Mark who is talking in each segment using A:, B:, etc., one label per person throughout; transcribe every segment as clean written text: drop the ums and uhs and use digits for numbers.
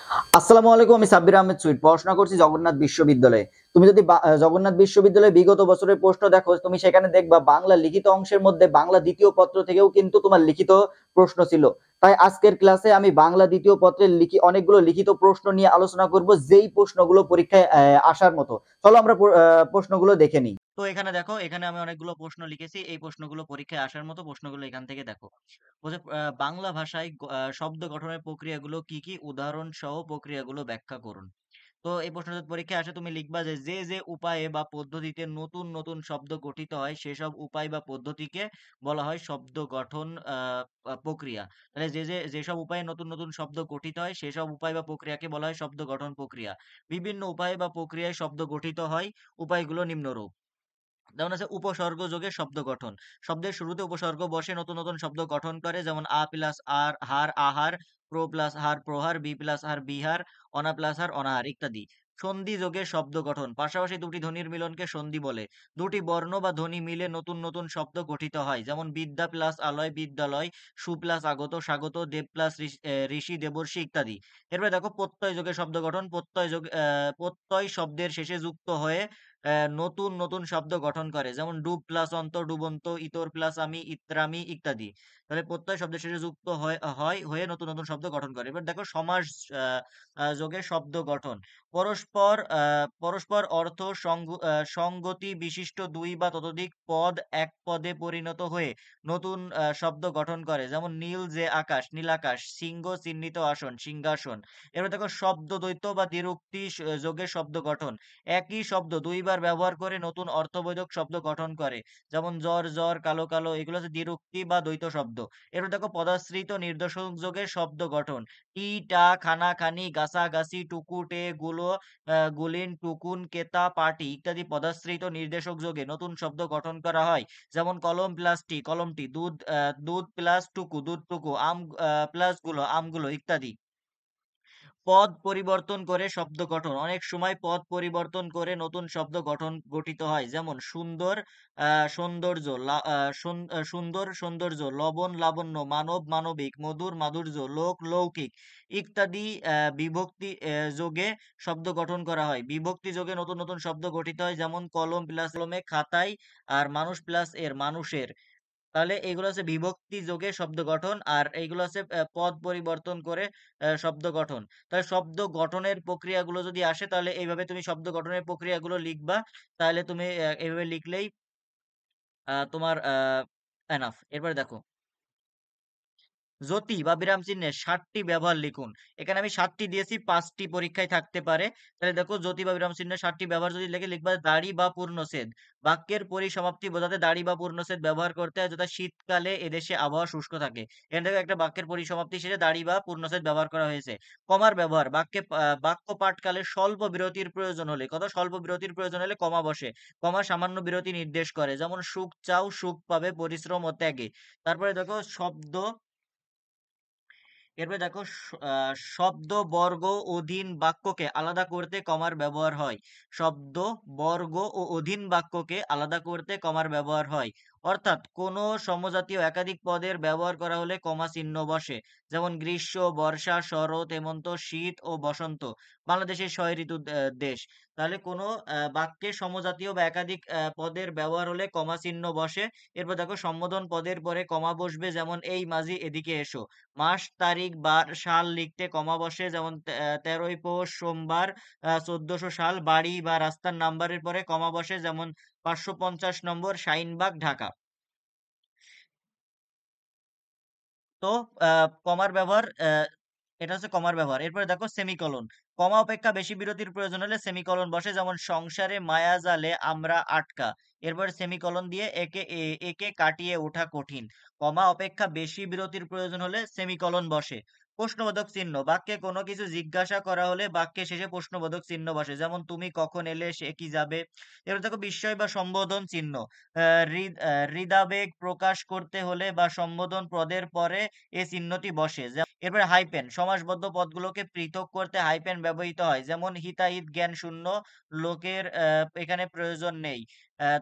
A: আসসালামু আলাইকুম। আমি সাব্বির আহমেদ সুইট, পড়াশোনা করছি জগন্নাথ বিশ্ববিদ্যালয়ে। তুমি যদি জগন্নাথ বিশ্ববিদ্যালয়ে বিগত বছরের প্রশ্ন দেখো, তুমি সেখানে দেখবা বাংলা লিখিত অংশের মধ্যে বাংলা দ্বিতীয় পত্র থেকেও কিন্তু তোমার লিখিত প্রশ্ন ছিল। তাই আজকের ক্লাসে আমি বাংলা দ্বিতীয় পত্রের অনেকগুলো লিখিত প্রশ্ন নিয়ে আলোচনা করব, যেই প্রশ্নগুলো পরীক্ষায় আসার মতো। চলো আমরা প্রশ্নগুলো দেখে নিই। তো এখানে দেখো, এখানে আমি অনেকগুলো প্রশ্ন লিখেছি। এই প্রশ্নগুলো পরীক্ষায় আসার মতো প্রশ্নগুলো এখান থেকে দেখো। বলছে বাংলা ভাষায় শব্দ গঠনের প্রক্রিয়াগুলো কি কি, উদাহরণ সহ প্রক্রিয়াগুলো ব্যাখ্যা করুন। তো এই প্রশ্ন যদি পরীক্ষায় আসে, তুমি লিখবা যে যে যে উপায়ে বা পদ্ধতিতে নতুন নতুন শব্দ গঠিত হয় সেসব উপায় বা পদ্ধতিকে বলা হয় শব্দ গঠন প্রক্রিয়া। তাহলে যেসব উপায়ে নতুন নতুন শব্দ গঠিত হয় সেসব উপায় বা প্রক্রিয়াকে বলা হয় শব্দ গঠন প্রক্রিয়া। বিভিন্ন উপায় বা প্রক্রিয়ায় শব্দ গঠিত হয়, উপায়গুলো নিম্নরূপ। যেমন আছে উপসর্গ যোগে শব্দ গঠন। শব্দের শুরুতে উপসর্গ বসে নতুন নতুন শব্দ গঠন করে, যেমন আ প্লাস আর হার আহার, প্র প্লাস হার প্রহার, বি প্লাস হার বিহার, অনা প্লাস হার অনাহার ইত্যাদি। সন্ধি যোগে শব্দ গঠন। পাশাপাশি দুটি ধ্বনির মিলনকে সন্ধি বলে। দুটি বর্ণ বা ধ্বনি মিলে নতুন নতুন শব্দ গঠিত হয়, যেমন বিদ্যা প্লাস আলয় বিদ্যালয়, সু প্লাস আগত স্বাগত, দেব প্লাস ঋষি দেবর্ষি ইত্যাদি। এরপরে দেখো প্রত্যয় যোগে শব্দ গঠন। প্রত্যয় শব্দের শেষে যুক্ত হয়ে নতুন নতুন শব্দ গঠন করে, যেমন ডুব প্লাস অন্ত ডুবন্ত, ইতর প্লাস আমি ইত্রামি ইত্যাদি। তাহলে প্রত্যয় শব্দের শেষে যুক্ত হয়ে নতুন নতুন শব্দ গঠন করে। এবার দেখো সমাস যোগে শব্দ গঠন। পরস্পর অর্থ সঙ্গতি বিশিষ্ট দুই বা ততোধিক পদ এক পদে পরিণত হয়ে নতুন শব্দ গঠন করে, যেমন নীল যে আকাশ নীলাকাশ, সিংহ চিহ্নিত আসন সিংহাসন। এবার দেখো শব্দ দ্বৈত বা দ্বিরুক্তি যোগে শব্দ গঠন। একই শব্দ দুইবার ব্যবহার করে নতুন অর্থবোধক শব্দ গঠন করে, যেমন জ্বর জ্বর, কালো কালো, এগুলো হচ্ছে দ্বিরুক্তি বা দ্বৈত শব্দ। এরপর দেখো পদাশ্রিত নির্দেশক যোগে শব্দ গঠন। টি টা, খানা খানি, গাছা গাছি, টুকু টে, গুলো গুলিন, টুকুন, কেতা, পাটি ইত্যাদি পদাশ্রিত নির্দেশক যোগে নতুন শব্দ গঠন করা হয়, যেমন কলম প্লাস টি কলমটি, দুধ প্লাস টুকু দুধ টুকু, আম প্লাস গুলো আমগুলো ইত্যাদি। পদ পরিবর্তন করে শব্দ গঠন। অনেক সময় পদ পরিবর্তন করে নতুন শব্দ গঠিত হয়, যেমন সুন্দর সৌন্দর্য, সুন্দর সৌন্দর্য, লবণ লাবণ্য, মানব মানবিক, মধুর মাধুর্য, লোক লৌকিক ইত্যাদি। বিভক্তি যোগে শব্দ গঠন করা হয়। বিভক্তি যোগে নতুন নতুন শব্দ গঠিত হয়, যেমন কলম প্লাস কলমে খাতায়, আর মানুষ প্লাস এর মানুষের। তাহলে এগুলো হচ্ছে বিভক্তি যোগে শব্দ গঠন, আর এইগুলো হচ্ছে পদ পরিবর্তন করে শব্দ গঠন। তাহলে শব্দ গঠনের প্রক্রিয়াগুলো যদি আসে, তাহলে এইভাবে তুমি শব্দ গঠনের প্রক্রিয়াগুলো লিখবা। তাহলে তুমি এইভাবে লিখলেই তোমার এনাফ। এরপরে দেখো যতি বা বিরাম চিহ্নের ৭টি ব্যবহার লিখুন। এখানে আমি ৭টি দিয়েছি, ৫টি পরীক্ষায় থাকতে পারে। তাহলে দেখো যতি বা বিরাম চিহ্নের ৭টি ব্যবহার যদি লিখবা, দাড়ি বা পূর্ণছেদ। বাক্যের পরিসমাপ্তি বোঝাতে দাড়ি বা পূর্ণছেদ ব্যবহার করতে হয়, যথা শীতকালে এদেশে আবহাওয়া শুষ্ক থাকে। এখান থেকে একটা বাক্যের পরিসমাপ্তি শেষে দাড়ি বা পূর্ণছেদ ব্যবহার করা হয়েছে। কমার ব্যবহার বাক্য পাঠকালে স্বল্প বিরতির প্রয়োজন হলে, স্বল্প বিরতির প্রয়োজন হলে কমা বসে। কমা সামান্য বিরতি নির্দেশ করে, যেমন সুখ চাও সুখ পাবে পরিশ্রম ও ত্যাগে। তারপরে দেখো এরপরে দেখো শব্দ বর্গ অধীন বাক্যকে আলাদা করতে কমার ব্যবহার হয়। শব্দ বর্গ ও অধীন বাক্যকে আলাদা করতে কমার ব্যবহার হয়। অর্থাৎ কোন সমজাতীয় একাধিক পদের ব্যবহার করা হলে কমা চিহ্ন বসে, যেমন গ্রীষ্ম, বর্ষা, শরৎ, হেমন্ত, শীত ও বসন্ত। বাংলাদেশের ৬ ঋতু দেশ। তাহলে কোনো বাক্যে সমজাতীয় বা একাধিক পদের ব্যবহার হলে কমা চিহ্ন বসে। এরপর দেখো সম্বোধন পদের পরে কমা বসবে, যেমন এই মাঝি এদিকে এসো। মাস তারিখ বার সাল লিখতে কমা বসে, যেমন ১৩ই পৌষ সোমবার ১৪০০ সাল। বাড়ি বা রাস্তার নাম্বারের পরে কমা বসে, যেমন ৫৫০ নম্বর শাহিনবাগ ঢাকা। তো কমার ব্যবহার এটা হচ্ছে কমার ব্যবহার। এরপরে দেখো সেমিকোলন। কমা অপেক্ষা বেশি বিরতির প্রয়োজন হলে সেমিকোলন বসে, যেমন সংসারে মায়া জালে আমরা আটকা। এরপরে সেমিকোলন দিয়ে একে কাটিয়ে ওঠা কঠিন। কমা অপেক্ষা বেশি বিরতির প্রয়োজন হলে সেমিকোলন বসে। প্রশ্নবোধক চিহ্ন। বাক্যে কোনো কিছু জিজ্ঞাসা করা হলে বাক্যের শেষে প্রশ্নবোধক চিহ্ন বসে, যেমন তুমি কখন এলে, সে কি যাবে। এবার দেখো বিস্ময় বা সম্বোধন চিহ্ন। হৃদাবেগ প্রকাশ করতে হলে বা সম্বোধন পদের পরে এ চিহ্নটি বসে। এরপরে হাইপেন, সমাসবদ্ধ পদগুলোকে পৃথক করতে হাইপেন ব্যবহৃত হয়, যেমন হিতাহিত জ্ঞান শূন্য লোকের এখানে প্রয়োজন নেই।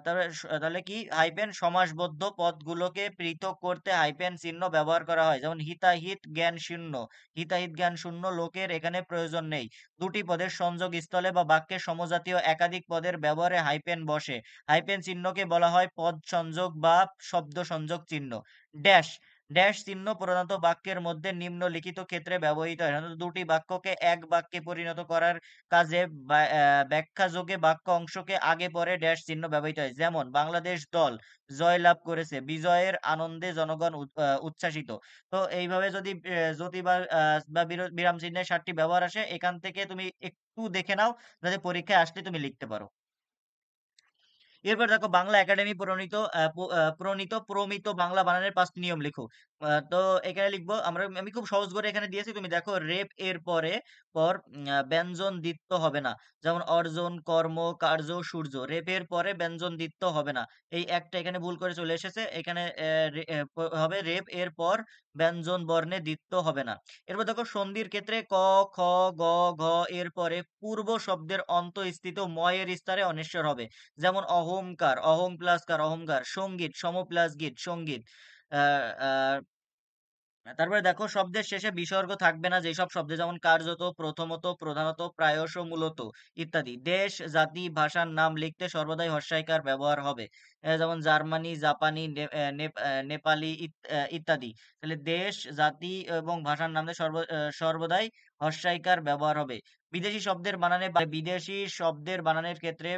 A: তাহলে কি হাইপেন সমাসবদ্ধ পদগুলোকে পৃথক করতে হাইপেন চিহ্ন ব্যবহার করা হয়, যেমন হিতাহিত জ্ঞান শূন্য, হিতাহিত জ্ঞান শূন্য লোকের এখানে প্রয়োজন নেই। দুটি পদের সংযোগ স্থলে বা বাক্যে সমজাতীয় একাধিক পদের ব্যবহারে হাইপেন বসে। হাইপেন চিহ্নকে বলা হয় পদ সংযোগ বা শব্দ সংযোগ চিহ্ন। ড্যাশ, ড্যাশ চিহ্ন প্রধানত বাক্যের মধ্যে নিম্নলিখিত ক্ষেত্রে ব্যবহৃত হয়, সাধারণত দুটি বাক্যকে এক বাক্যে পরিণত করার কাজে ব্যাখ্যা যোগে বাক্য অংশকে আগে পরে ড্যাশ চিহ্ন ব্যবহৃত হয়, যেমন বাংলাদেশ দল জয় লাভ করেছে, বিজয়ের আনন্দে জনগণ উচ্ছ্বাসিত। তো এইভাবে যদি যদি বা বিরাম চিহ্নের 7টি ব্যবহার আসে, এখান থেকে তুমি একটু দেখে নাও, যাতে পরীক্ষায় আসলে তুমি লিখতে পারো। এরপর দেখো বাংলা একাডেমি প্রমিত বাংলা বানানের 5টি নিয়ম লিখো। তো এখানে লিখবো আমরা, আমি খুব সহজ করে এখানে দিয়েছি, তুমি দেখো রেপ এর পর ব্যঞ্জন দ্বিত্ব হবে না, যেমন অর্জন, কর্ম, কার্য, সূর্য। রেপের পরে ব্যঞ্জন দ্বিত্ব হবে না, এই একটা এখানে ভুল করে চলে এসেছে, এখানে হবে রেপ এর পর ব্যঞ্জন বর্ণে দ্বিত্ব হবে না। এরপর দেখো সন্ধির ক্ষেত্রে ক, খ, গ, ঘ এর পরে পূর্ব শব্দের অন্তঃস্থিত ময়ের স্তরে অনিশ্বর হবে, যেমন অহংকার, অহং প্লাস কার অহংকার, সঙ্গীত, সম প্লাস গীত সঙ্গীত। আহ আহ তারপরে দেখো শব্দের শেষে বিসর্গ থাকবে না যেসব শব্দে, যেমন কার্যত, প্রথমত, প্রধানত, প্রায়শ, মূলত ইত্যাদি। দেশ, জাতি, ভাষার নাম লিখতে সর্বদাই হর্ষাইকার ব্যবহার হবে, যেমন জার্মানি, জাপানি, নেপালি ইত্যাদি। তাহলে দেশ, জাতি এবং ভাষার নামে সর্বদাই হর্ষাইকার ব্যবহার হবে। বিদেশি শব্দের বানানে বিদেশি শব্দের বানানের ক্ষেত্রে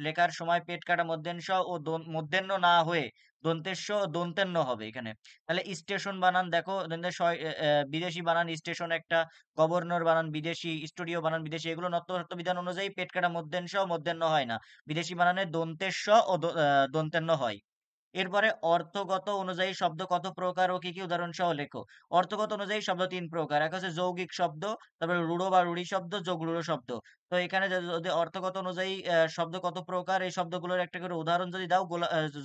A: লেখার সময় পেট কাটা মধ্যাংশ ও মধ্যাহ্ন না হয়ে দন্তেশ্ব ও দন্তেন্য হবে এখানে। তাহলে স্টেশন বানান দেখো, বিদেশি বানান স্টেশন একটা, গভর্নর বানান বিদেশি, স্টুডিও বানান বিদেশি, এগুলো নত্যশব্দ বিধান অনুযায়ী পেট কাটা মধ্যাংশ ও মধ্যাহ্ন হয় না, বিদেশি বানানে দন্তেশ্ব ও দন্তেন্য হয়। এরপরে অর্থগত অনুযায়ী শব্দ কত প্রকার ও কি কি উদাহরণ সহ লেখো। অর্থগত অনুযায়ী শব্দ 3 প্রকার, এক হচ্ছে যৌগিক শব্দ, তারপরে রূঢ় বা রূঢ়ি শব্দ, যোগ রূঢ় শব্দ। তো এখানে যদি অর্থগত অনুযায়ী শব্দ কত প্রকার, এই শব্দগুলোর একটা করে উদাহরণ যদি দাও,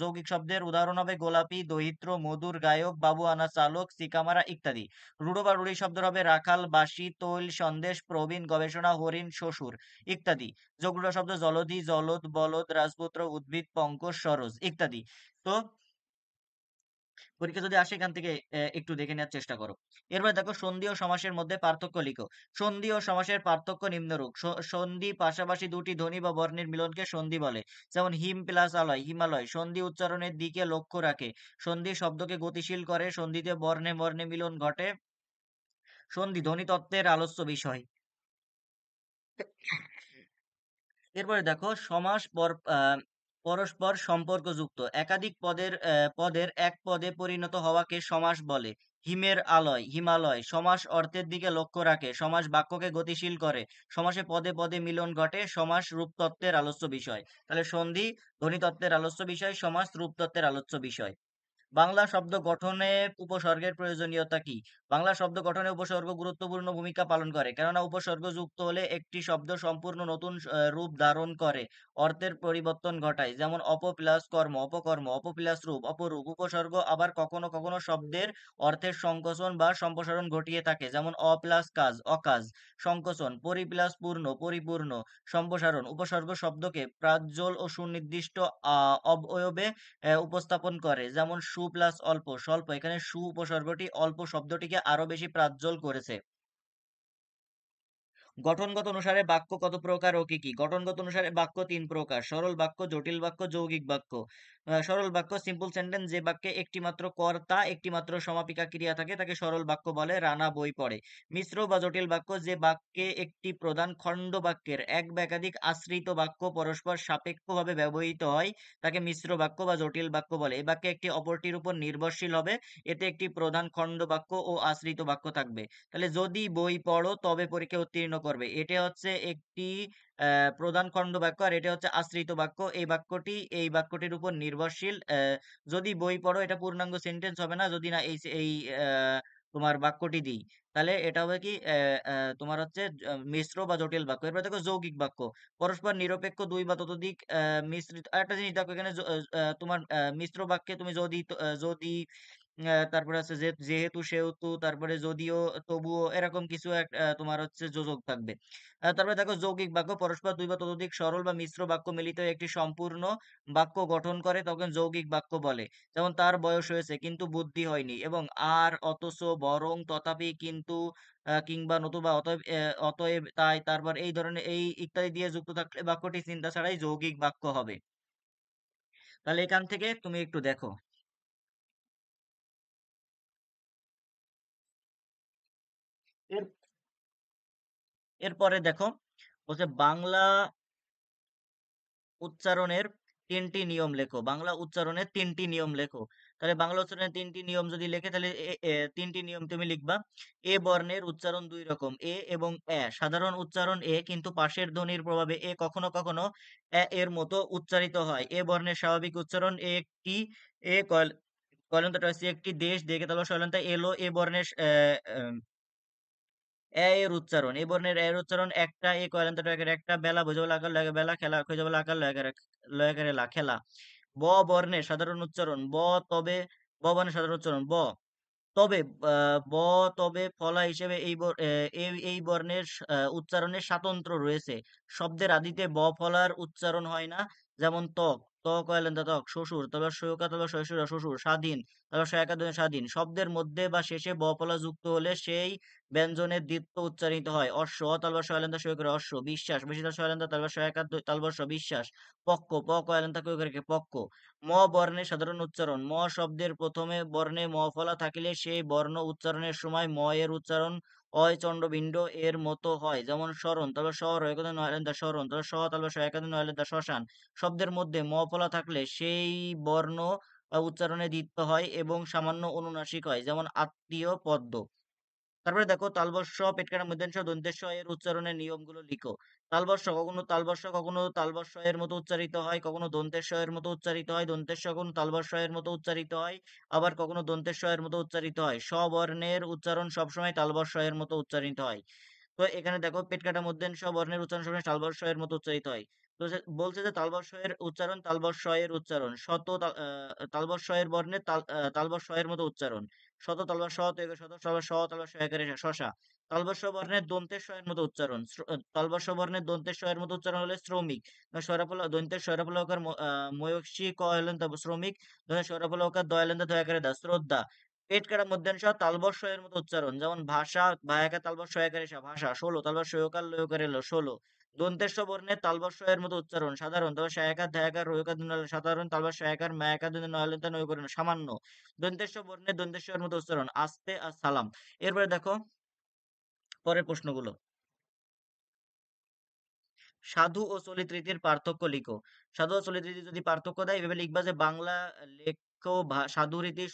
A: যৌগিক শব্দের উদাহরণ হবে গোলাপি, দহিত্র, মধুর, গায়ক, বাবু আনা, চালক, সিকামারা ইত্যাদি। রূঢ় বা রূঢ়ি শব্দ হবে রাখাল, বাসি, তৈল, সন্দেশ, প্রবীণ, গবেষণা, হরিণ, শ্বশুর ইত্যাদি। যোগ রূঢ় শব্দ জলধি, জলদ, বলদ, রাজপুত্র, উদ্ভিদ, পঙ্কজ, সরোজ ইত্যাদি। তো পরীক্ষা যদি আসে এখান থেকে একটু দেখে নেওয়ার চেষ্টা করো। এরপর দেখো সন্ধি ও সমাসের মধ্যে পার্থক্য লিখো। সন্ধি ও সমাসের পার্থক্য নিম্নরূপ। সন্ধি পাশাপাশি দুটি ধ্বনি বা বর্ণের মিলনকে সন্ধি বলে, যেমন হিম প্লাস আলয় হিমালয়। সন্ধি উচ্চারণের দিকে লক্ষ্য রাখে, সন্ধি শব্দকে গতিশীল করে, সন্ধিতে বর্ণে বর্ণে মিলন ঘটে, সন্ধি ধ্বনিতত্ত্বের আলোচ্য বিষয়। এরপরে দেখো সমাস পরস্পর সম্পর্কযুক্ত একাধিক পদের এক পদে পরিণত হওয়াকে সমাস বলে। হিমের আলয় হিমালয়। সমাস অর্থের দিকে লক্ষ্য রাখে, সমাস বাক্যকে গতিশীল করে, সমাসে পদে পদে মিলন ঘটে, সমাস রূপতত্ত্বের আলোচ্য বিষয়। তাহলে সন্ধি ধ্বনিতত্ত্বের আলোচ্য বিষয়, সমাস রূপতত্ত্বের আলোচ্য বিষয়। বাংলা শব্দ গঠনে উপসর্গের প্রয়োজনীয়তা কি? বাংলা শব্দ গঠনে উপসর্গ গুরুত্বপূর্ণ ভূমিকা পালন করে, কেননা উপসর্গ যুক্ত হলে একটি শব্দ সম্পূর্ণ নতুন রূপ ধারণ করে, অর্থের পরিবর্তন ঘটায়, যেমন অপ প্লাস কর্ম অপকর্ম, অপ প্লাস রূপ অপরূপ। উপসর্গ আবার কখনো কখনো শব্দের অর্থের সংকোচন বা সম্প্রসারণ ঘটিয়ে থাকে, যেমন অ প্লাস কাজ অকাজ, সংকোচন, পরি প্লাস পূর্ণ পরিপূর্ণ, সম্প্রসারণ। উপসর্গ শব্দকে প্রাঞ্জল ও সুনির্দিষ্ট অবয়বে উপস্থাপন করে, যেমন সু প্লাস অল্প স্বল্প, এখানে সু উপসর্গটি অল্প শব্দটিকে আরো বেশি প্রাজ্বল করেছে। গঠনগত অনুসারে বাক্য কত প্রকার ও কি কি? গঠনগত অনুসারে বাক্য 3 প্রকার: সরল বাক্য, জটিল বাক্য, যৌগিক বাক্য। সরল বাক্য সিম্পল সেন্টেন্স, যে বাক্যে একটি মাত্র কর্তা একটি মাত্র সমাপিকা ক্রিয়া থাকে তাকে সরল বাক্য বলে। রানা বই পড়ে। মিশ্র বা জটিল বাক্য, যে বাক্যে একটি প্রধান খণ্ড বাক্যের এক বা একাধিক আশ্রিত বাক্য পরস্পর সাপেক্ষভাবে ব্যবহৃত হয় তাকে মিশ্র বাক্য বা জটিল বাক্য বলে। এই বাক্যে একটি অপরটির উপর নির্ভরশীল হবে, এতে একটি প্রধান খণ্ড বাক্য ও আশ্রিত বাক্য থাকবে। তাহলে যদি বই পড়ো তবে পরীক্ষায় উত্তীর্ণ করবে, এটা হচ্ছে একটি প্রধান খণ্ড বাক্য, আর এটা হচ্ছে আশ্রিত বাক্য। এই বাক্যটির উপর নির্ভরশীল। যদি বই পড়ো এটা পূর্ণাঙ্গ সেন্টেন্স হবে না যদি না এই তোমার বাক্যটি দিই, তাহলে এটা হবে কি তোমার হচ্ছে মিশ্র বা জটিল বাক্য। এরপর দেখো যৌগিক বাক্য, পরস্পর নিরপেক্ষ দুই বা ততোধিক মিশ্রিত। আরেকটা জিনিস দেখো এখানে তোমার মিশ্র বাক্যে তুমি যদি তারপরে আছে যে যেহেতু সেহেতু, তারপরে যদিও, তবুও, এরকম কিছু এক তোমার হচ্ছে যোজক থাকবে। তারপরে দেখো যৌগিক বাক্য পরস্পর দুই বা ততোধিক সরল বা মিশ্র বাক্য মিলিত হয়ে একটি সম্পূর্ণ বাক্য গঠন করে, তখন যৌগিক বাক্য বলে। যেমন তার বয়স হয়েছে কিন্তু বুদ্ধি হয়নি, এবং আর, অথচ, বরং, তথাপি, কিন্তু, কিংবা, নতুবা, অতএব, অতএব, তাই, তারপর, এই ধরনের, এই ইত্যাদি দিয়ে যুক্ত থাকলে বাক্যটি চিন্তা ছাড়াই যৌগিক বাক্য হবে। তাহলে এখান থেকে তুমি একটু দেখো। এর এরপরে দেখো, বলছে বাংলা উচ্চারণের তিনটি নিয়ম লেখো। বাংলা উচ্চারণের তিনটি নিয়ম লেখো। তাহলে বাংলা উচ্চারণের তিনটি নিয়ম যদি লেখে, তাহলে তিনটি নিয়ম তুমি লিখবা। এ বর্ণের উচ্চারণ দুই রকম, এ এবং এ। সাধারণ উচ্চারণ এ, কিন্তু পাশের ধ্বনির প্রভাবে এ কখনো কখনো এ এর মতো উচ্চারিত হয়। এ বর্ণের স্বাভাবিক উচ্চারণ এ একটি, এ কলন্তটা হচ্ছে একটি দেশ, দেখে তাহলে সয়লান্তা এলো। এ বর্ণের এর উচ্চারণ, এই বর্ণের এর উচ্চারণ একটা, এ কয়লান্ত একের একটা, বেলা বোঝাবো আকার লয়গে বেলা, খেলা খুঁজে বলে আকার লয়গারে লা খেলা। ব বর্ণের সাধারণ উচ্চারণ ব, তবে, ব বর্ণের সাধারণ উচ্চারণ ব, তবে, ব, তবে, ফলা হিসেবে এই বর্ণের উচ্চারণের স্বাতন্ত্র্য রয়েছে। শব্দের আদিতে ব ফলার উচ্চারণ হয় না। যেমন ত্বক, ত কয়লেন্দা ত্বক, শ্বশুর, তবে সৈয়কা, তবে শ্বশুরা শ্বশুর, স্বাধীন, তবে সহায়কা স্বাধীন। শব্দের মধ্যে বা শেষে ব ফলা যুক্ত হলে সেই ব্যঞ্জনের দ্বিত্ব উচ্চারিত হয়। অশ্ব, তালবা শয়লেন্দা সৈয়কের অশ্ব। বিশ্বাস, বেশি শয়লেন্দা তালবা সহায়কা তালবর্ষ বিশ্বাস। পক্ষ, প কয়লেন্দা কৈকের পক্ষ। ম বর্ণের সাধারণ উচ্চারণ, ম শব্দের প্রথমে বর্ণে ম ফলা থাকিলে সেই বর্ণ উচ্চারণের সময় ম এর উচ্চারণ অয় চণ্ডবিন্ড এর মতো হয়। যেমন স্মরণ, তবে শহর, একাদে নয়লেন্দা স্মরণ, তবে সহ, তবে একাদে নয়লেন্দা শ্মশান। শব্দের মধ্যে ম ফলা থাকলে সেই বর্ণ উচ্চারণে দ্বিত্ব হয় এবং সামান্য অনুনাসিক হয়। যেমন আত্মীয়, পদ্ম। তারপরে দেখো তালবস্য, পেটকাটা মধ্যাংশ দন্তেশ্ব এর উচ্চারণের নিয়মগুলো লিখো। কখনো তালবস্য এর মতো উচ্চারিত হয়, কখনো দন্তেশ্ব এর মতো উচ্চারিত হয়। দন্তেশ্ব কখনো তালবস্য এর মতো উচ্চারিত হয়, আবার কখনো দন্তেশ্ব এর মতো উচ্চারিত হয়। স্ববর্ণের উচ্চারণ সবসময় তালবস্য এর মতো উচ্চারিত হয়। তো এখানে দেখো পেট কাটা মধ্যাংশ বর্ণের উচ্চারণ সবসময় তালবস্য এর মতো উচ্চারিত হয়। তো বলছে যে তালবস্য এর উচ্চারণ, তালবস্য এর উচ্চারণ, তালবস্য এর বর্ণের তালবস্য এর মতো উচ্চারণ। শত তালবা শ, তো শত সবা শ, তালবা শ একারে শশা। তালবস্য বর্ণের দন্তের শ এর মতো উচ্চারণ। তালবস্য বর্ণের দন্তের শ এর মতো উচ্চারণ হলে শ্রমিক। স্বরাফলা দন্তের স্বরাফলকার ময়ূষী ক হলেন তা শ্রমিক। স্বরাফলকার দয়ালেন দয়া করে দা শ্রদ্ধা। পেট কাটা মধ্যাংশ তালবস্য এর মতো উচ্চারণ। যেমন ভাষা, ভায়াকা তালবস্য একারে ভাষা। 16 তালবস্য সয়কার লয়কার এলো 16। দন্তেশ্ব বর্ণের তালবস্য এর মতো উচ্চারণ সাধারণ, তবে শায়াকার ধায়াকার রয়কার সাধারণ, তালবা শায়াকার মায়াকার নয়লেন নয় করে সামান্য। দন্তেশ্ব বর্ণের দন্তেশ্ব এর মতো উচ্চারণ আস্তে আর সালাম। এরপরে দেখো পরের প্রশ্নগুলো। সাধু ও চলিত রীতির পার্থক্য লিখো। সাধু ও চলিত রীতি যদি পার্থক্য দেয়, এভাবে লিখবা যে বাংলা লেখ্য সাধু রীতির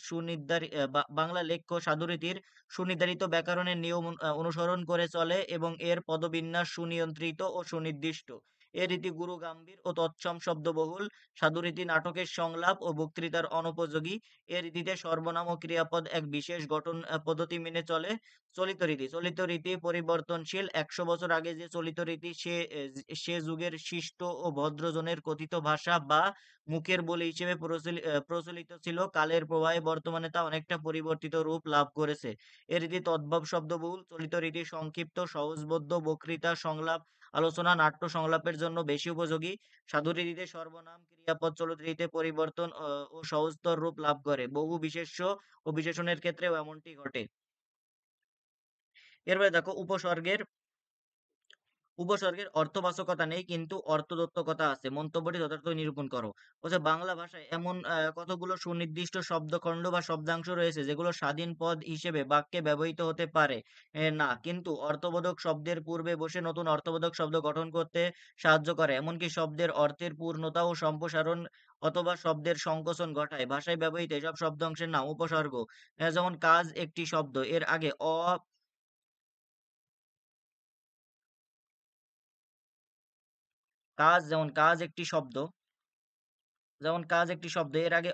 A: বাংলা লেখ্য সাধু রীতির সুনির্ধারিত ব্যাকরণের নিয়ম অনুসরণ করে চলে এবং এর পদবিন্যাস সুনিয়ন্ত্রিত ও সুনির্দিষ্ট। এ রীতি গুরু গাম্ভীর ও তৎসম শব্দবহুল। সাধু রীতি নাটকের সংলাপ ও বক্তৃতার অনুপযোগী। এ রীতিতে সর্বনাম ও ক্রিয়াপদ এক বিশেষ গঠন পদ্ধতি মেনে চলে। চলিত রীতি পরিবর্তনশীল। 100 বছর আগে যে চলিত রীতি সে যুগের শিষ্ট ও ভদ্রজনের কথিত ভাষা বা মুখের বলি হিসেবে প্রচলিত ছিল। কালের প্রবাহে বর্তমানে তা অনেকটা পরিবর্তিত রূপ লাভ করেছে। এ রীতি তদ্ভব শব্দবহুল। চলিত রীতি সংক্ষিপ্ত, সহজবোধ্য, বক্তৃতা, সংলাপ, আলোচনা, নাট্য সংলাপের জন্য বেশি উপযোগী। সাধু রীতিতে সর্বনাম ক্রিয়াপদ চলিত রীতিতে পরিবর্তন ও সহজতর রূপ লাভ করে। বহু বিশেষ্য ও বিশেষণের ক্ষেত্রেও এমনটি ঘটে। এরপরে দেখো উপসর্গের অর্থবাচকতা নেই, কিন্তু অর্থদত্তকতা আছে। মন্তব্যটি যথার্থ নিরূপণ করো। বলছে বাংলা ভাষায় এমন কতগুলো সুনির্দিষ্ট শব্দখণ্ড বা শব্দাংশ রয়েছে যেগুলো স্বাধীন পদ হিসেবে বাক্যে ব্যবহৃত হতে পারে না, কিন্তু অর্থবোধক শব্দের পূর্বে বসে নতুন অর্থবোধক শব্দ গঠন করতে সাহায্য করে, এমনকি শব্দের অর্থের পূর্ণতা ও সম্প্রসারণ অথবা শব্দের সংকোচন ঘটায়। ভাষায় ব্যবহৃত এসব শব্দাংশের নাম উপসর্গ। যেমন কাজ একটি শব্দ, এর আগে কাজ একটি শব্দ, এর আগে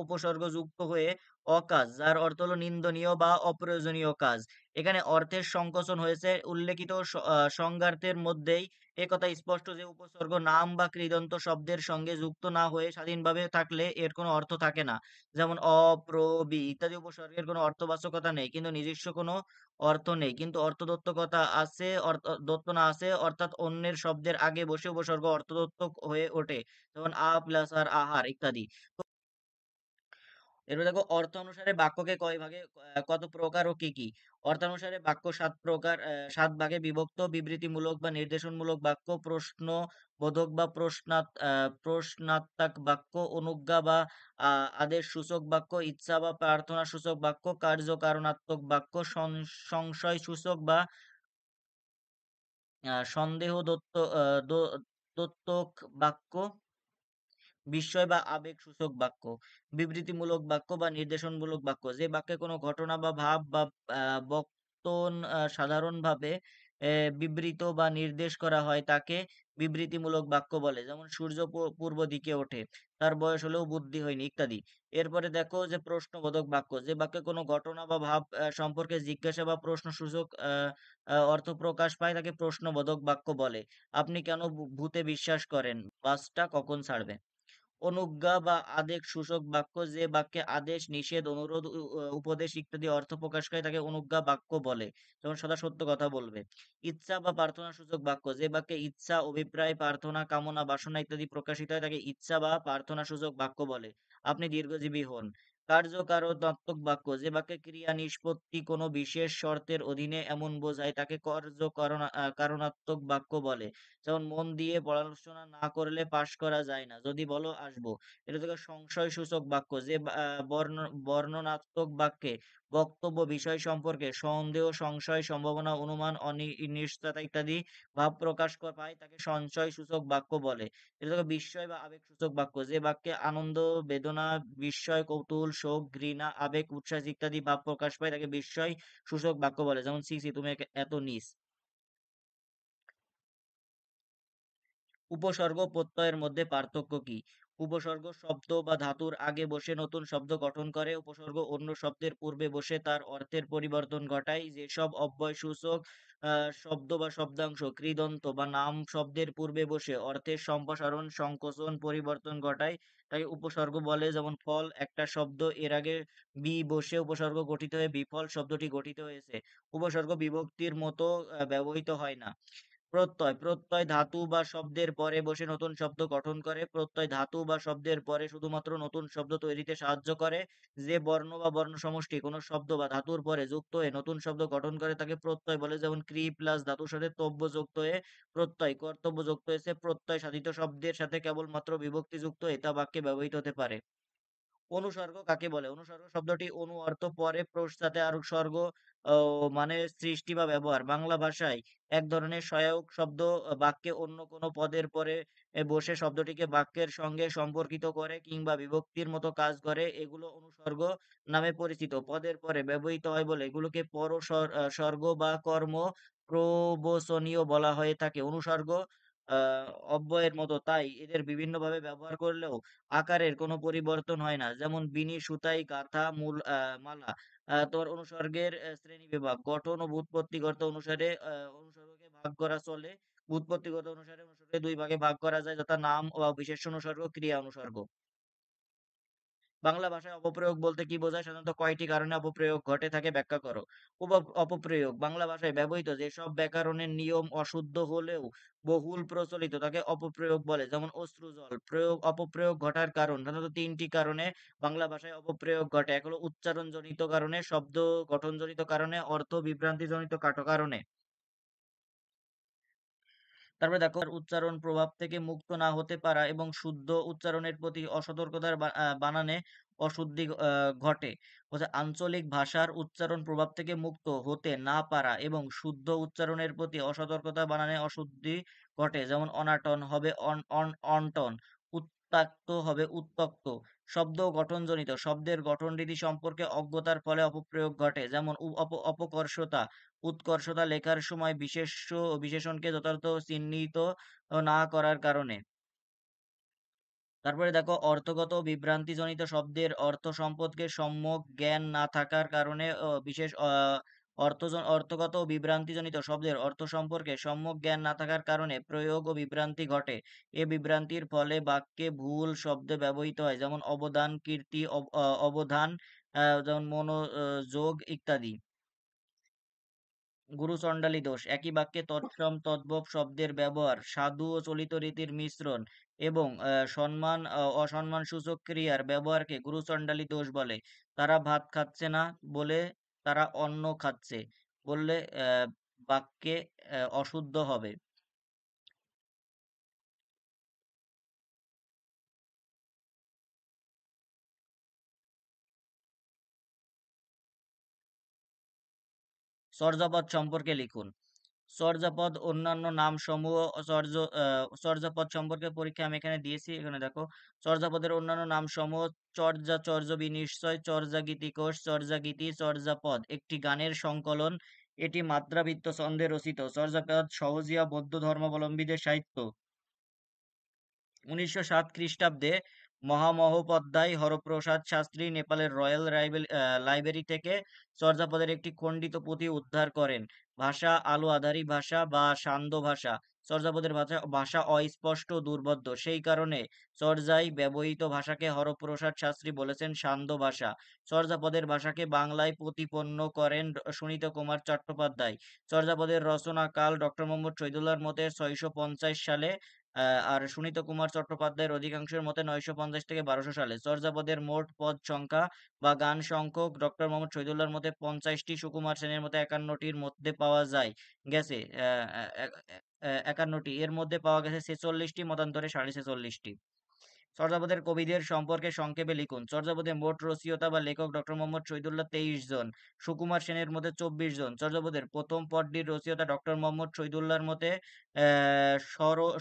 A: উপসর্গ যুক্ত হয়ে অকাজ, যার অর্থ হলো নিন্দনীয় বা অপ্রয়োজনীয় কাজ। এখানে অর্থের সংকোচন হয়েছে উল্লেখিত সংজ্ঞার্থের মধ্যেই। একথা স্পষ্ট যে উপসর্গ নাম বা কৃদন্ত শব্দের সঙ্গে যুক্ত না হয়ে স্বাধীনভাবে থাকলে এর কোনো অর্থ থাকে না। যেমন অ, প্র, বি ইত্যাদি উপসর্গের কোনো অর্থবাচকতা নেই, কিন্তু নিজস্ব কোনো অর্থ নেই, কিন্তু অর্থদত্তকতা আছে, দত্তনা আছে, অর্থাৎ অন্যের শব্দের আগে বসে উপসর্গ অর্থদত্ত হয়ে ওঠে। যেমন আ প্লাস আর, আহার ইত্যাদি। এরপর দেখো অর্থানুসারে বাক্যকে কয় ভাগে কত প্রকার ও কি কি। অর্থানুসারে বাক্য 7 প্রকার, 7 ভাগে বিভক্ত: বিবৃতিমূলক বা নির্দেশনমূলক বাক্য, প্রশ্নবোধক বা প্রশ্নাত্মক বাক্য, অনুজ্ঞা বা আদেশ সূচক বাক্য, ইচ্ছা বা প্রার্থনা সূচক বাক্য, কার্যকারণাত্মক বাক্য, সংশয় সূচক বা সন্দেহ দোত্তক বাক্য, বিস্ময় বা আবেগ সূচক বাক্য। বিবৃতিমূলক বাক্য বা নির্দেশনমূলক বাক্য: যে বাক্যে কোনো ঘটনা বা ভাব বা বক্তব্য সাধারণভাবে বিবৃত বা নির্দেশ করা হয় তাকে বিবৃতিমূলক বাক্য বলে। যেমন সূর্য পূর্ব দিকে ওঠে, তার বয়স হলেও বুদ্ধি হয়নি ইত্যাদি। এরপরে দেখো যে প্রশ্নবোধক বাক্য: যে বাক্যে কোনো ঘটনা বা ভাব সম্পর্কে জিজ্ঞাসা বা প্রশ্ন সূচক অর্থ প্রকাশ পায় তাকে প্রশ্নবোধক বাক্য বলে। আপনি কেন ভূতে বিশ্বাস করেন? বাসটা কখন ছাড়বে? অনুজ্ঞা বা আদেশ সূচক বাক্য: যে বাক্যে আদেশ, নিষেধ, অনুরোধ, উপদেশ ইত্যাদি অর্থ প্রকাশ করে তাকে অনুজ্ঞা বাক্য বলে। যেমন সদা সত্য কথা বলবে। ইচ্ছা বা প্রার্থনা সূচক বাক্য: যে বাক্যে ইচ্ছা, অভিপ্রায়, প্রার্থনা, কামনা, বাসনা ইত্যাদি প্রকাশিত হয় তাকে ইচ্ছা বা প্রার্থনা সূচক বাক্য বলে। আপনি দীর্ঘজীবী হন। কার্যকারণাত্মক বাক্য: যে বাক্যে ক্রিয়া নিষ্পত্তি কোনো বিশেষ শর্তের অধীনে এমন বোঝায় তাকে কারণাত্মক বাক্য বলে। যেমন মন দিয়ে পড়াশোনা না করলে পাশ করা যায় না, যদি বলো আসবো। এটা থেকে সংশয়সূচক বাক্য: যে বর্ণনাত্মক বাক্যে বক্তব্য, বিষয় সম্পর্কে সন্দেহ, সংশয়, সম্ভাবনা, অনুমান, অনিশ্চয়তা ইত্যাদি ভাব প্রকাশ পায় তাকে সংশয়সূচক বাক্য বলে। এটা থেকে বিস্ময় বা আবেগ সূচক বাক্য: যে বাক্যে আনন্দ, বেদনা, বিস্ময়, কৌতূহল, শোক, ঘৃণা, আবেগ, উচ্ছ্বাস ইত্যাদি ভাব প্রকাশ পায় তাকে বিস্ময় সূচক বাক্য বলে। যেমন সি সি তুমি এত নিচ। উপসর্গ প্রত্যয়ের মধ্যে পার্থক্য কি? উপসর্গ শব্দ বা ধাতুর আগে বসে নতুন শব্দ গঠন করে। উপসর্গ অন্য শব্দের পূর্বে বসে তার অর্থের পরিবর্তন ঘটায়। যেসব অব্যয়সূচক শব্দ বা শব্দাংশ কৃদন্ত বা নাম শব্দের পূর্বে বসে অর্থের সম্প্রসারণ, সংকোচন, পরিবর্তন ঘটায় তাকে উপসর্গ বলে। যেমন ফল একটা শব্দ, এর আগে বি বসে উপসর্গ গঠিত হয়ে বিফল শব্দটি গঠিত হয়েছে। উপসর্গ বিভক্তির মতো ব্যবহৃত হয় না। প্রত্যয় ধাতু বা শব্দের পরে বসে নতুন শব্দ গঠন করে। প্রত্যয় ধাতু বা শব্দের পরে শুধুমাত্র নতুন শব্দ তৈরিতে সাহায্য করে। যে বর্ণ বা বর্ণ সমষ্টি কোনো শব্দ বা ধাতুর পরে যুক্ত হয়ে নতুন শব্দ গঠন করে তাকে প্রত্যয় বলে। যেমন ক্রি প্লাস ধাতুর সাথে তব্য যুক্ত হয়ে প্রত্যয়, কর্তব্য যুক্ত হয়েছে। প্রত্যয় সাধিত শব্দের সাথে কেবলমাত্র বিভক্তি যুক্ত হয়ে তা বাক্যে ব্যবহৃত হতে পারে। অনুসর্গ কাকে বলে? অনুসর্গ শব্দটি অনু অর্থ পরে সাথে আর স্বর্গ মানে সৃষ্টি বা ব্যবহার। বাংলা ভাষায় এক ধরনের সহায়ক শব্দ বাক্যে অন্য কোনো পদের পরে বসে শব্দটিকে বাক্যের সঙ্গে সম্পর্কিত করে কিংবা বিভক্তির মতো কাজ করে। এগুলো অনুসর্গ নামে পরিচিত। পদের পরে ব্যবহৃত হয় বলে এগুলোকে স্বর্গ বা কর্ম প্রবচনীয় বলা হয়ে থাকে। অনুসর্গ অব্যয়ের মতো, তাই এদের বিভিন্নভাবে ব্যবহার করলেও আকারের কোনো পরিবর্তন হয় না। যেমন বিনি, সুতাই, কাঁথা, মূল, মালা। তোমার অনুসর্গের শ্রেণীবিভাগ: গঠন ও ব্যুৎপত্তিগত অনুসারে অনুসর্গকে ভাগ করা চলে। ব্যুৎপত্তিগত অনুসারে অনুসর্গকে 2 ভাগে ভাগ করা যায়, যথা নাম ও বিশেষ্য অনুসর্গ, ক্রিয়া অনুসর্গ। বাংলা ভাষায় অপপ্রয়োগ বলতে কি বোঝায়? সাধারণত কয়টি কারণে অপপ্রয়োগ ঘটে থাকে ব্যাখ্যা করো। অপপ্রয়োগ: বাংলা ভাষায় ব্যবহৃত যেসব ব্যাকরণের নিয়ম অশুদ্ধ হলেও বহুল প্রচলিত তাকে অপপ্রয়োগ বলে। যেমন অশ্রুজল। অপপ্রয়োগ ঘটার কারণ: সাধারণত 3টি কারণে বাংলা ভাষায় অপপ্রয়োগ ঘটে। এক হলো উচ্চারণজনিত কারণে, শব্দ গঠনজনিত কারণে, অর্থ বিভ্রান্তিজনিত কারণে। তারপরে দেখো উচ্চারণ প্রভাব থেকে মুক্ত না হতে পারা এবং শুদ্ধ উচ্চারণের প্রতি অসতর্কতার বানানে অশুদ্ধি ঘটে। বলছে আঞ্চলিক ভাষার উচ্চারণ প্রভাব থেকে মুক্ত হতে না পারা এবং শুদ্ধ উচ্চারণের প্রতি অসতর্কতা বানানে অশুদ্ধি ঘটে। যেমন অনাটন হবে অনটন, উত্তাক্ত হবে উত্তক্ত। শব্দ গঠনজনিত: শব্দের গঠন রীতি সম্পর্কে অজ্ঞতার ফলে অপপ্রয়োগ ঘটে। যেমন অপকর্ষতা, উৎকর্ষতা লেখার সময় বিশেষ্য ও বিশেষণকে যথার্থ চিহ্নিত না করার কারণে। তারপরে দেখো অর্থগত ও বিভ্রান্তিজনিত: শব্দের অর্থ সম্পর্কে সম্যক জ্ঞান না থাকার কারণে বিশেষ
B: অর্থগত ও বিভ্রান্তিজনিত শব্দের অর্থ সম্পর্কে সম্যক জ্ঞান না থাকার কারণে প্রয়োগ ও বিভ্রান্তি ঘটে। এ বিভ্রান্তির ফলে বাক্যে ভুল শব্দ ব্যবহৃত হয়, যেমন অবদান, কীর্তি, অবধান, যেমন মনোযোগ ইত্যাদি। গুরুচণ্ডালী দোষ: একই বাক্যে তৎসম তদ্ভব শব্দের ব্যবহার, সাধু ও চলিত রীতির মিশ্রণ এবং অসম্মানসূচক ক্রিয়ার ব্যবহারকে গুরুচণ্ডালী দোষ বলে। তারা ভাত খাচ্ছে না বলে তারা অন্ন খাচ্ছে বললে বাক্যে অশুদ্ধ হবে। চর্যাপদ সম্পর্কে লিখুন। চর্যাপদ অন্যান্য নামসমূহ। চর্যাপদ সম্পর্কে পরীক্ষা আমি এখানে দিয়েছি, এখানে দেখো। চর্যাপদের অন্যান্য নামসমূহ: চর্যা, চর্য বিনিশ্চয়, চর্যা গীতিকোষ, চর্যা গীতি, চর্যাপদ একটি গানের সংকলন। এটি মাত্রাবৃত্ত ছন্দে রচিত। চর্যাপদ সহজিয়া বৌদ্ধ ধর্মাবলম্বীদের সাহিত্য। 1907 খ্রিস্টাব্দে মহামহোপাধ্যায় হরপ্রসাদ শাস্ত্রী নেপালের রয়্যাল লাইব্রেরি থেকে চর্যাপদের একটি খণ্ডিত পুঁথি উদ্ধার করেন। ভাষা: আলো আধারী ভাষা বা সান্ধ্য ভাষা। চর্যাপদের ভাষা অস্পষ্ট ও দুর্বোধ্য, সেই কারণে চর্যায় ব্যবহৃত ভাষাকে হরপ্রসাদ শাস্ত্রী বলেছেন সান্ধ্য ভাষা। চর্যাপদের ভাষাকে বাংলায় প্রতিপন্ন করেন সুনীত কুমার চট্টোপাধ্যায়। চর্যাপদের রচনাকাল ডক্টর মোহাম্মদ শহীদুল্লাহর মতে 650 সালে, আর সুনীত কুমার চট্টোপাধ্যায়ের অধিকাংশের মতে 950 থেকে 1200 সালে। চর্যাপদের মোট পদ সংখ্যা বা গান সংখ্যক ডক্টর মোহাম্মদ শহীদুল্লাহর মতে 50টি, সুকুমার সেনের মতে 51টির মধ্যে পাওয়া গেছে 51টি, এর মধ্যে পাওয়া গেছে 46টি, মতান্তরে 46.5টি। চর্যাপদের কবিদের সম্পর্কে সংক্ষেপে লিখুন। চর্যাপদে মোট রচয়িতা বা লেখক ডক্টর মোহাম্মদ শহীদুল্লাহ 23 জন, সুকুমার সেনের মতে 24 জন। চর্যাপদের প্রথম পদটির রচয়িতা ডক্টর মোহাম্মদ শহীদুল্লাহর মতে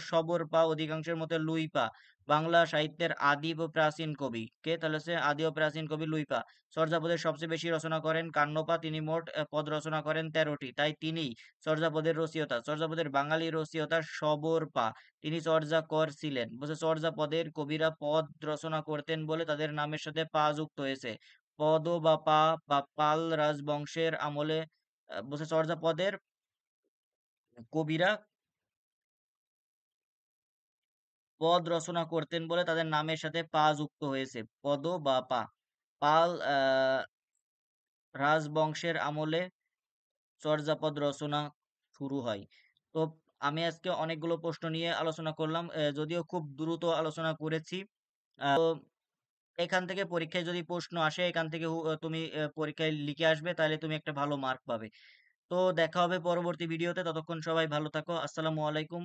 B: সবর পা, অধিকাংশের মতে লুই পা। বাংলা সাহিত্যের আদি ও প্রাচীন কবি কে? তাহলে হচ্ছে আদি ও প্রাচীন কবি লুই পা। চর্যাপদের সবচেয়ে বেশি রচনা করেন কান্নপা, তিনি মোট পদ রচনা করেন 13টি, তাই তিনি চর্যাপদের রচয়িতা। চর্যাপদের বাঙালি রচয়িতা সবর পা, তিনি চর্যাকর ছিলেন। বলছে চর্যাপদের কবিরা পদ রচনা করতেন বলে তাদের নামের সাথে পা যুক্ত হয়েছে। পদ বা পা বা পাল রাজবংশের আমলে বলছে চর্যাপদের কবিরা পদ রচনা করতেন বলে তাদের নামের সাথে পা যুক্ত হয়েছে। পদ বা পা। পাল রাজবংশের আমলে চর্যাপদ রচনা শুরু হয়। তো আমি আজকে অনেকগুলো প্রশ্ন নিয়ে আলোচনা করলাম, যদিও খুব দ্রুত আলোচনা করেছি। তো এখান থেকে পরীক্ষায় যদি প্রশ্ন আসে, এখান থেকে তুমি পরীক্ষায় লিখে আসবে, তাহলে তুমি একটা ভালো মার্ক পাবে। তো দেখা হবে পরবর্তী ভিডিওতে। ততক্ষণ সবাই ভালো থাকো। আসসালামু আলাইকুম।